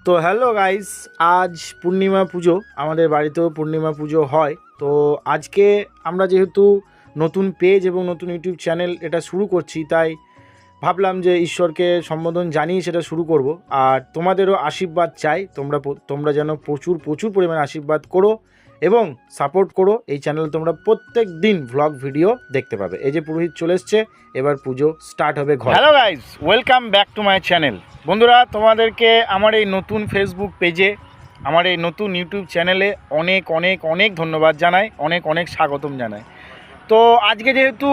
তো hello guys, আজ পূর্ণিমা পুজো, আমাদের বাড়িতেও পূর্ণিমা পুজো হয়। তো আজকে আমরা যেহেতু নতুন পেজ এবং নতুন ইউটিউব চ্যানেল এটা শুরু করছি, তাই ভাবলাম যে ঈশ্বরকে সম্বোধন জানিয়ে সেটা শুরু করব। আর তোমাদেরও আশীর্বাদ চাই, তোমরা যেন প্রচুর পরিমাণে আশীর্বাদ করো এবং সাপোর্ট করো। এই চ্যানেলে তোমরা প্রত্যেক দিন ভ্লগ ভিডিও দেখতে পাবে। এই যে পুরোহিত চলে এসছে, এবার পুজো স্টার্ট হবে ঘরে। Hello guys, welcome back to my channel. বন্ধুরা, তোমাদেরকে আমার এই নতুন ফেসবুক পেজে, আমার এই নতুন ইউটিউব চ্যানেলে অনেক অনেক অনেক ধন্যবাদ জানাই, অনেক অনেক স্বাগতম জানাই। তো আজকে যেহেতু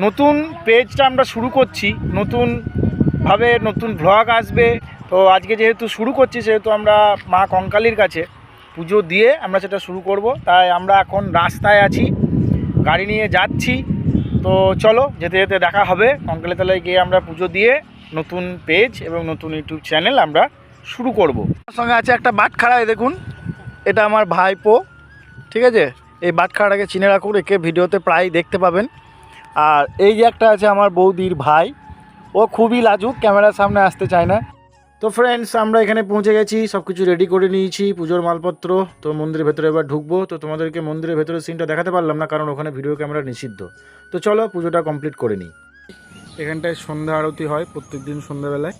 নতুন পেজটা আমরা শুরু করছি, নতুনভাবে নতুন ভ্লগ আসবে, তো আজকে যেহেতু শুরু করছি সেহেতু আমরা মা কঙ্কালীর কাছে পুজো দিয়ে আমরা সেটা শুরু করব। তাই আমরা এখন রাস্তায় আছি, গাড়ি নিয়ে যাচ্ছি। তো চলো, যেতে যেতে দেখা হবে। কঙ্কালী তলায় গিয়ে আমরা পুজো দিয়ে নতুন পেজ এবং নতুন ইউটিউব চ্যানেল আমরা শুরু করব। আমার সঙ্গে আছে একটা বাটখারা, দেখুন, এটা আমার ভাইপো, ঠিক আছে? এই বাটখারাটাকে চিনে রাখুন, একে ভিডিওতে প্রায় দেখতে পাবেন। আর এই যে একটা আছে আমার বৌদির ভাই, ও খুবই লাজুক, ক্যামেরার সামনে আসতে চায় না। তো ফ্রেন্ডস, আমরা এখানে পৌঁছে গেছি, সব কিছু রেডি করে নিয়েছি, পুজোর মালপত্র। তো মন্দিরের ভেতরে এবার ঢুকবো। তো তোমাদেরকে মন্দিরের ভেতরের সিনটা দেখাতে পারলাম না, কারণ ওখানে ভিডিও ক্যামেরা নিষিদ্ধ। তো চলো পুজোটা কমপ্লিট করে নিই। এখানটায় সন্ধ্যা আরতি হয় প্রত্যেক দিন সন্ধ্যাবেলায়,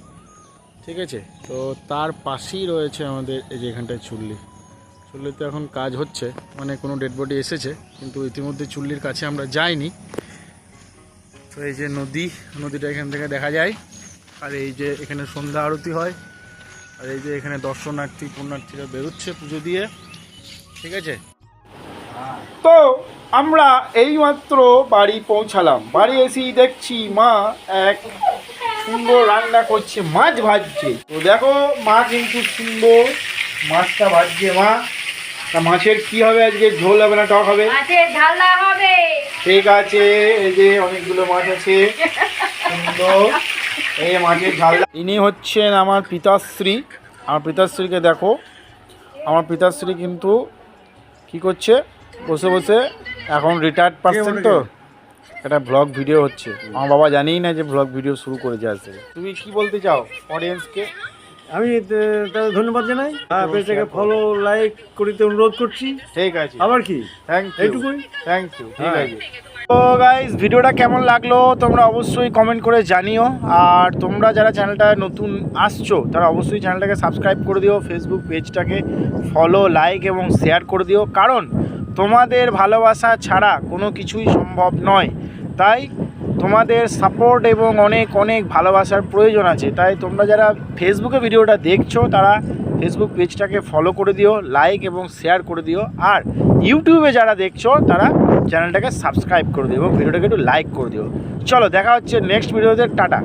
ঠিক আছে? তো তার পাশেই রয়েছে আমাদের এই যে এখানটায় চুল্লিতে এখন কাজ হচ্ছে, মানে কোনো ডেড বডি এসেছে, কিন্তু ইতিমধ্যে চুল্লির কাছে আমরা যাইনি। তো এই যে নদীটা এখান থেকে দেখা যায়, আর এই যে এখানে সন্ধ্যা আরতি হয়, আর এই যে এখানে পুণ্যার্থীরা বেরোচ্ছে পুজো দিয়ে, ঠিক আছে? তো আমরা এইমাত্র বাড়ি পৌঁছালাম। বাড়ি এসেই দেখছি মা এক সুন্দর রান্না করছে, মাছ ভাজছে। তো দেখো, মা কিন্তু সুন্দর মাছটা ভাজছে মা। তা মাছের কি হবে আজকে? ঝোল হবে না টক হবে? মাছের ঝালনা হবে। ঠিক আছে, এই যে অনেকগুলো মাছ আছে, সুন্দর এই মাছের ঝালনা। ইনি হচ্ছেন আমার পিতাশ্রী। আমার পিতাশ্রীকে দেখো, আমার পিতাশ্রী কিন্তু কি করছে, বসে বসে, এখন রিটায়ার্ড পারসন, তো একটা ব্লগ ভিডিও হচ্ছে। আমার বাবা জানেই না যে ব্লগ ভিডিও শুরু করেছে আজকে। তুমি কি বলতে চাও অডিয়েন্সকে? আমি তাদের ধন্যবাদ জানাই, পেজটাকে ফলো লাইক করিতে অনুরোধ করছি। ঠিক আছে, আবার কি, থ্যাংক ইউ, এইটুকুই। থ্যাংক ইউ, ঠিক আছে। তো গাইস, ভিডিওটা কেমন লাগলো তোমরা অবশ্যই কমেন্ট করে জানিও। আর তোমরা যারা চ্যানেলটা নতুন আসছো তারা অবশ্যই চ্যানেলটাকে সাবস্ক্রাইব করে দিও, ফেসবুক পেজটাকে ফলো লাইক এবং শেয়ার করে দিও, কারণ তোমাদের ভালোবাসা ছাড়া কোনো কিছুই সম্ভব নয়। তাই তোমাদের সাপোর্ট এবং অনেক অনেক ভালোবাসার প্রয়োজন আছে। তাই তোমরা যারা ফেসবুকে ভিডিওটা দেখছো তারা ফেসবুক পেজটাকে ফলো করে দিও, লাইক এবং শেয়ার করে দিও। আর ইউটিউবে যারা দেখছো তারা চ্যানেলটাকে সাবস্ক্রাইব করে দিও এবং ভিডিওটাকে একটু লাইক করে দিও। চলো, দেখা হচ্ছে নেক্সট ভিডিওতে। টাটা।